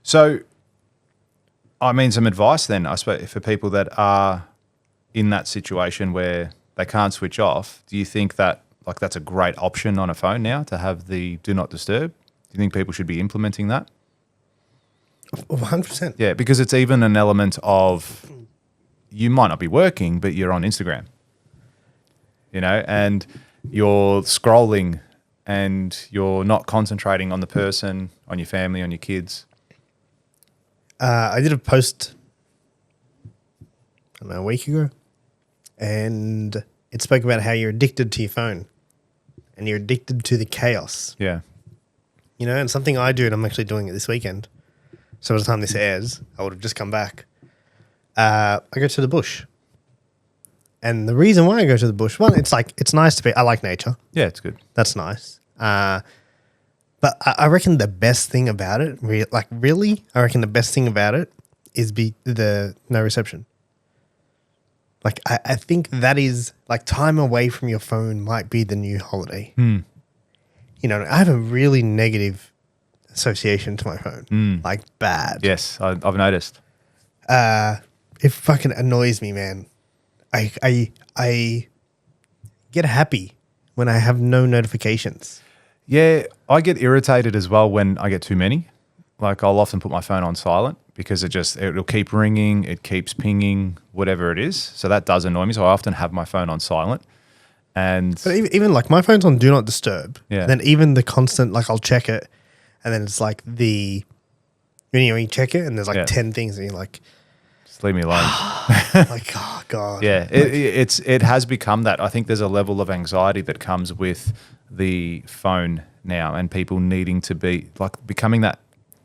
So, I mean, some advice then, I suppose, for people that are in that situation where they can't switch off. Do you think that like that's a great option on a phone now to have the do not disturb? Do you think people should be implementing that? 100%. Yeah, because it's even an element of you might not be working, but you're on Instagram, and you're scrolling and you're not concentrating on the person, on your family, on your kids. I did a post, I don't know, a week ago, and it spoke about how you're addicted to your phone and you're addicted to the chaos. Yeah. And something I do, and I'm actually doing it this weekend. So by the time this airs, I would have just come back. I go to the bush. And the reason why I go to the bush, one, it's nice to be, I like nature. Yeah, it's good. That's nice. But I reckon the best thing about it, I reckon the best thing about it is the no reception. Like, I think that is, like, time away from your phone might be the new holiday. I have a really negative association to my phone. Like, bad. Yes, I've noticed. It fucking annoys me, man. I get happy when I have no notifications. Yeah, I get irritated as well when I get too many. Like, I'll often put my phone on silent because it'll keep ringing, it keeps pinging, whatever it is. So that does annoy me. So I often have my phone on silent. But even like my phone's on do not disturb. Yeah. And then even the constant, like, I'll check it, and then it's like you check it and there's like 10 things, and you're like, just leave me alone. like, oh God. Yeah, it has become that. I think there's a level of anxiety that comes with the phone now, and people needing to be like becoming that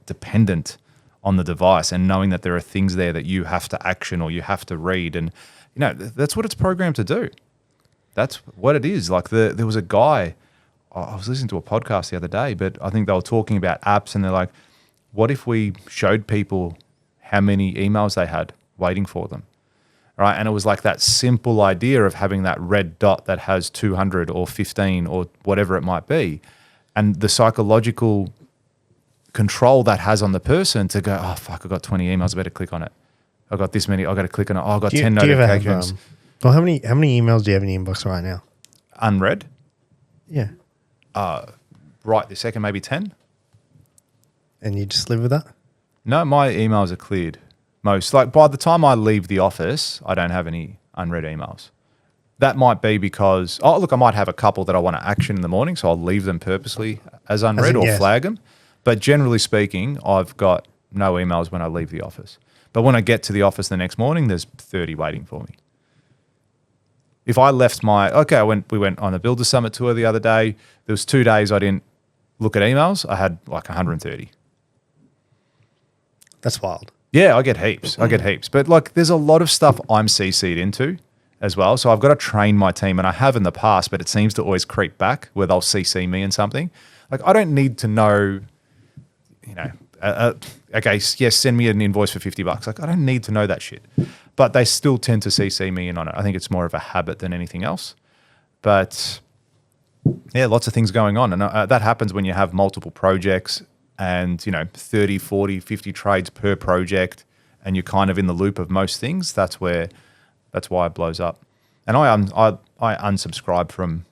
dependent on the device and knowing that there are things there that you have to action or you have to read, and that's what it's programmed to do. That's what it is. Like there was a guy, I was listening to a podcast the other day, but I think they were talking about apps, and they're like, what if we showed people how many emails they had waiting for them, right? And it was like that simple idea of having that red dot that has 200 or 15 or whatever it might be, and the psychological control that has on the person to go, oh, fuck, I've got 20 emails, I better click on it. I've got this many, I've got to click on it. Oh, I've got 10 notifications. How many emails do you have in your inbox right now? Unread? Yeah. Right this second, maybe 10. And you just live with that? No, my emails are cleared. Like by the time I leave the office, I don't have any unread emails. That might be because, I might have a couple that I want to action in the morning, so I'll leave them purposely as unread or flag them. But generally speaking, I've got no emails when I leave the office. But when I get to the office the next morning, there's 30 waiting for me. If I left we went on a Builder Summit tour the other day. There was 2 days I didn't look at emails. I had like 130. That's wild. Yeah, I get heaps. But like there's a lot of stuff I'm CC'd into as well. So I've got to train my team, and I have in the past, but it seems to always creep back where they'll CC me in something. Like I don't need to know, okay, yes, send me an invoice for $50. Like I don't need to know that shit. But they still tend to CC me in on it. I think it's more of a habit than anything else. But yeah, lots of things going on. And that happens when you have multiple projects and, 30, 40, 50 trades per project, and you're kind of in the loop of most things. That's why it blows up. And I unsubscribe from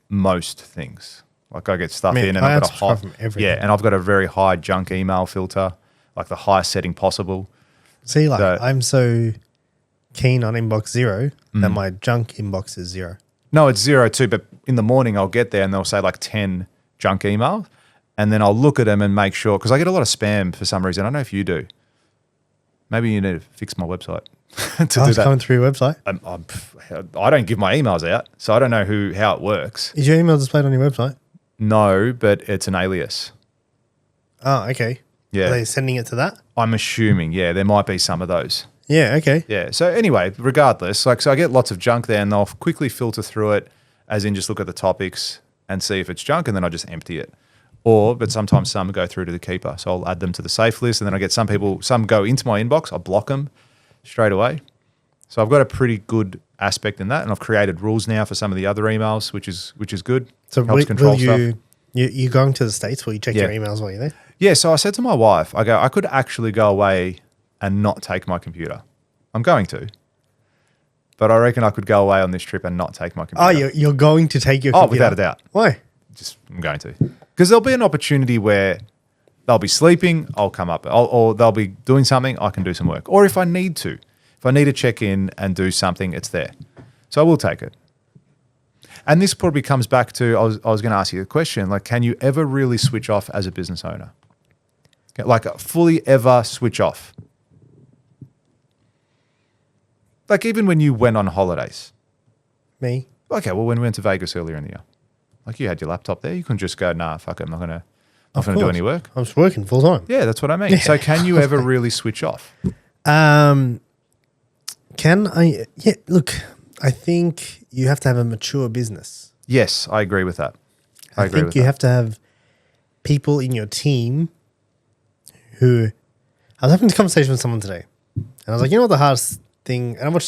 most things. Like I get stuff in, and I've got and I've got a very high junk email filter, like the highest setting possible. See, I'm so keen on inbox 0 that my junk inbox is 0. No, it's 0 too. But in the morning, I'll get there and they'll say like 10 junk emails, and then I'll look at them and make sure, because I get a lot of spam for some reason. I don't know if you do. Maybe you need to fix my website to do that. Coming through your website? I don't give my emails out, so I don't know how it works. Is your email displayed on your website? No, but it's an alias. Oh, okay. Yeah. Are they sending it to that? I'm assuming, yeah, there might be some of those. Yeah, okay. Yeah. So anyway, regardless, so I get lots of junk there, and they'll quickly filter through it, as in just look at the topics and see if it's junk, and then I just empty it. But sometimes some go through to the keeper. So I'll add them to the safe list, and then I get some go into my inbox, I block them straight away. So I've got a pretty good aspect in that, and I've created rules now for some of the other emails, which is good. So helps control stuff. You going to the States? Will you check your emails while you're there? Yeah, so I said to my wife, I could actually go away and not take my computer. I'm going to. But I reckon I could go away on this trip and not take my computer. Oh, you're going to take your computer? Without a doubt. Why? I'm going to. Because there'll be an opportunity where they'll be sleeping, I'll come up. Or they'll be doing something, I can do some work. Or if I need to. If I need to check in and do something, it's there. So I will take it. And this probably comes back to, I was going to ask you a question, like, can you ever really switch off as a business owner? Like, fully ever switch off? Like, even when you went on holidays. Me? Okay, well, when we went to Vegas earlier in the year, like, you had your laptop there. You couldn't just go, nah, fuck it, I'm not going to do any work. I was working full time. Yeah, that's what I mean. Yeah. So can you ever really switch off? Can I? Yeah, look, I think you have to have a mature business. Yes, I agree with that. I think you have to have people in your team who... I was having this conversation with someone today, and I was like, you know what the hardest thing... And I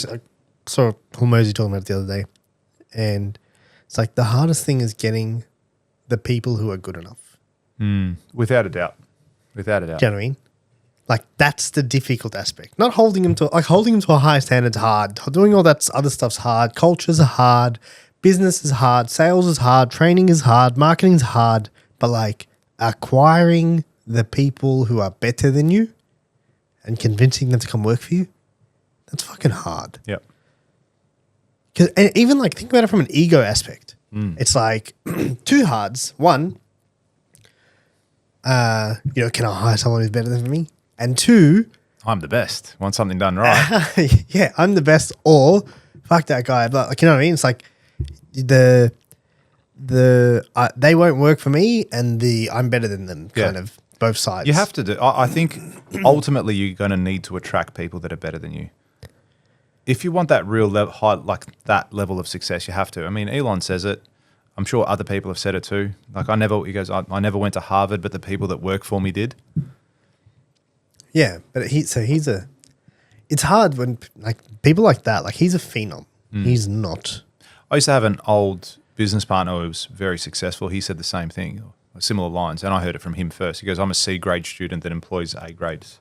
saw Hormozy talking about it the other day, and it's like the hardest thing is getting the people who are good enough. Without a doubt. Without a doubt. Do you know what I mean? Like, that's the difficult aspect. Not holding them to... Like, holding them to a high standard's hard. Doing all that other stuff's hard. Cultures are hard. Business is hard. Sales is hard. Training is hard. Marketing is hard. But, like, acquiring the people who are better than you and convincing them to come work for you, that's fucking hard. Yep. And even, like, think about it from an ego aspect. It's like two hards. One, can I hire someone who's better than me? And two, I'm the best. Want something done right. Yeah, I'm the best, or fuck that guy. But, like, you know what I mean? It's like they won't work for me, and I'm better than them kind of both sides. You have to do. I think ultimately you're going to need to attract people that are better than you. If you want that real high, like that level of success, you have to. I mean, Elon says it. I'm sure other people have said it too. Like, I never went to Harvard, but the people that work for me did. Yeah, but it's hard when, like, people like that, like, he's a phenom. He's not. I used to have an old business partner who was very successful. He said the same thing, similar lines, and I heard it from him first. He goes, I'm a C grade student that employs A grades.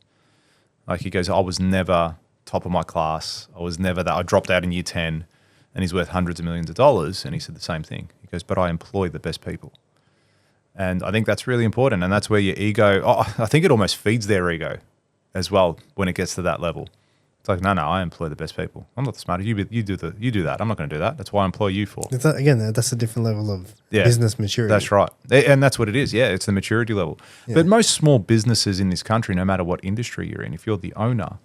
Like, he goes, I was never top of my class. I was never that. I dropped out in year 10, and he's worth hundreds of millions of dollars. And he said the same thing. He goes, but I employ the best people. And I think that's really important. And that's where your ego, I think it almost feeds their ego as well when it gets to that level. It's like, no, I employ the best people. I'm not the smartest. You do that. I'm not going to do that. That's why I employ you for. Again, that's a different level of business maturity. That's right. And that's what it is. Yeah, it's the maturity level. Yeah. But most small businesses in this country, no matter what industry you're in, if you're the owner,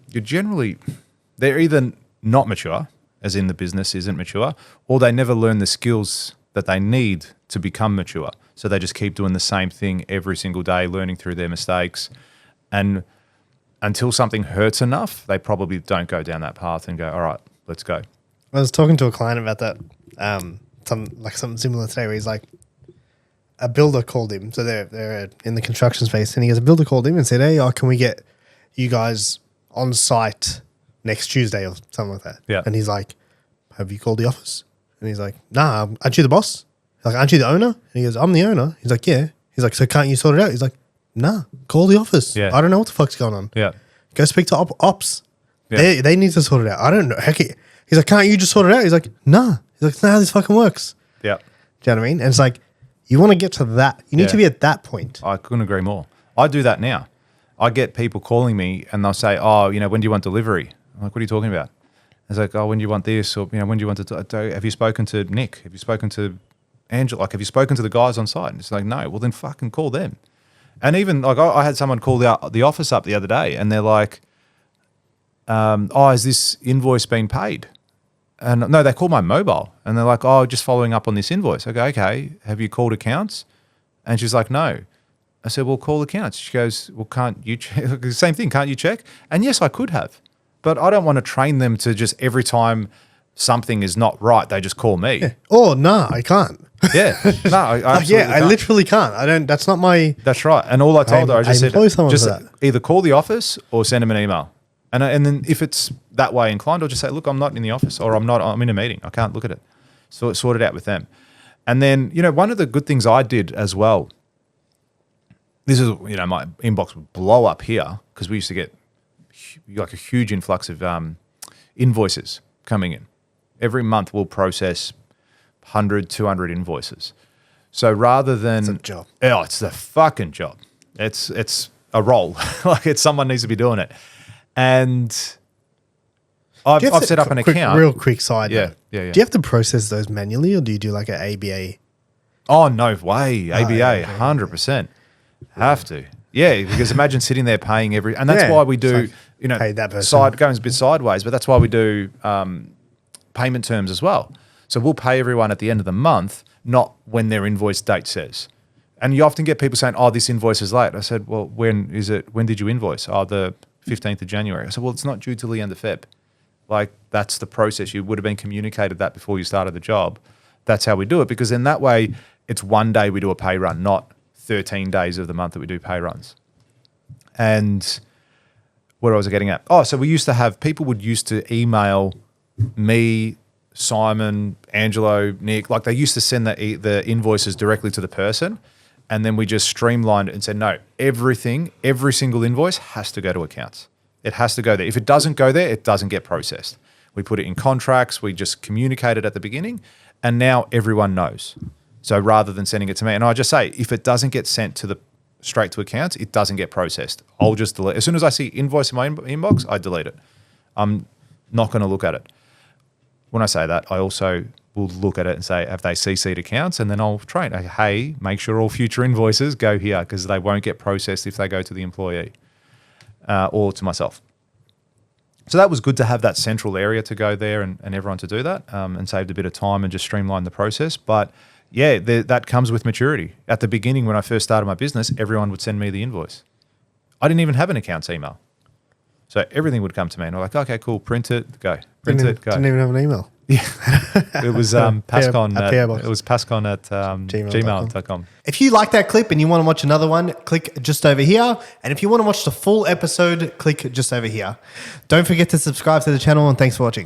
they're either not mature, as in the business isn't mature, or they never learn the skills that they need to become mature. So they just keep doing the same thing every single day, learning through their mistakes. And until something hurts enough, they probably don't go down that path and go, all right, let's go. I was talking to a client about that, something similar today, where he's like, a builder called him. So they're in the construction space, and he goes, a builder called him and said, hey, can we get you guys on site next Tuesday or something like that? Yeah. And he's like, have you called the office? And he's like, nah, aren't you the boss? He's like, aren't you the owner? And he goes, I'm the owner. He's like, yeah. He's like, so can't you sort it out? He's like, nah, call the office. Yeah. I don't know what the fuck's going on. Yeah. Go speak to ops. Yeah. They need to sort it out. I don't know. Heck, he's like, can't you just sort it out? He's like, nah. He's like, it's not how this fucking works. Yeah. Do you know what I mean? And it's like, you want to get to that. You need to be at that point. I couldn't agree more. I do that now. I get people calling me and they'll say, oh, when do you want delivery? I'm like, what are you talking about? It's like, oh, when do you want this? Or, when do you want to, have you spoken to Nick? Have you spoken to Angela? Like, have you spoken to the guys on site? And it's like, no, well then fucking call them. And even like I had someone call the office up the other day and they're like, has this invoice been paid? And no, they called my mobile and they're like, oh, just following up on this invoice. I go, okay, have you called accounts? And she's like, no. I said, well, call accounts. She goes, well, can't you check? Same thing, can't you check? And yes, I could have. But I don't want to train them to just every time something is not right, they just call me. Yeah. Oh, no, I can't. Yeah. No, I I literally can't. That's not my... That's right. And all I told her, I just said, just that. Either call the office or send them an email. And then if it's that way inclined, I'll just say, look, I'm not in the office or I'm in a meeting. I can't look at it. So sort it out with them. And then, one of the good things I did as well this is, my inbox would blow up here because we used to get like a huge influx of invoices coming in. Every month we'll process 100, 200 invoices. So rather than... It's a job. Oh, it's the fucking job. It's a role. Like someone needs to be doing it. And I've set up an account. Real quick side note. Yeah. Do you have to process those manually or do you do like an ABA? Oh, no way. ABA, 100%. Have to. Yeah, because imagine sitting there paying every... And that's why we do, pay that person. Going a bit sideways, but that's why we do payment terms as well. So we'll pay everyone at the end of the month, not when their invoice date says. And you often get people saying, oh, this invoice is late. I said, well, when is it? When did you invoice? Oh, the 15th of January. I said, well, it's not due till the end of Feb. Like, that's the process. You would have been communicated that before you started the job. That's how we do it, because in that way, it's one day we do a pay run, not 13 days of the month that we do pay runs. And what was I getting at? Oh, so we used to have, people would used to email me, Simon, Angelo, Nick, like they used to send the invoices directly to the person. And then we just streamlined it and said, no, every single invoice has to go to accounts. It has to go there. If it doesn't go there, it doesn't get processed. We put it in contracts. We just communicate it at the beginning. And now everyone knows. So rather than sending it to me, and I just say, if it doesn't get sent to straight to accounts, it doesn't get processed. I'll just delete. As soon as I see invoice in my inbox, I delete it. I'm not going to look at it. When I say that, I also will look at it and say, have they CC'd accounts? And then I'll train, hey, make sure all future invoices go here because they won't get processed if they go to the employee or to myself. So that was good to have that central area to go there and everyone to do that and saved a bit of time and just streamlined the process. But yeah, that comes with maturity. At the beginning, when I first started my business, everyone would send me the invoice. I didn't even have an accounts email. So everything would come to me and I'm like, okay, cool, print it, go. Print it, go. Didn't even have an email. Yeah, it was Pascon. Payable. It was Pascon at gmail.com. If you like that clip and you want to watch another one, click just over here. And if you want to watch the full episode, click just over here. Don't forget to subscribe to the channel and thanks for watching.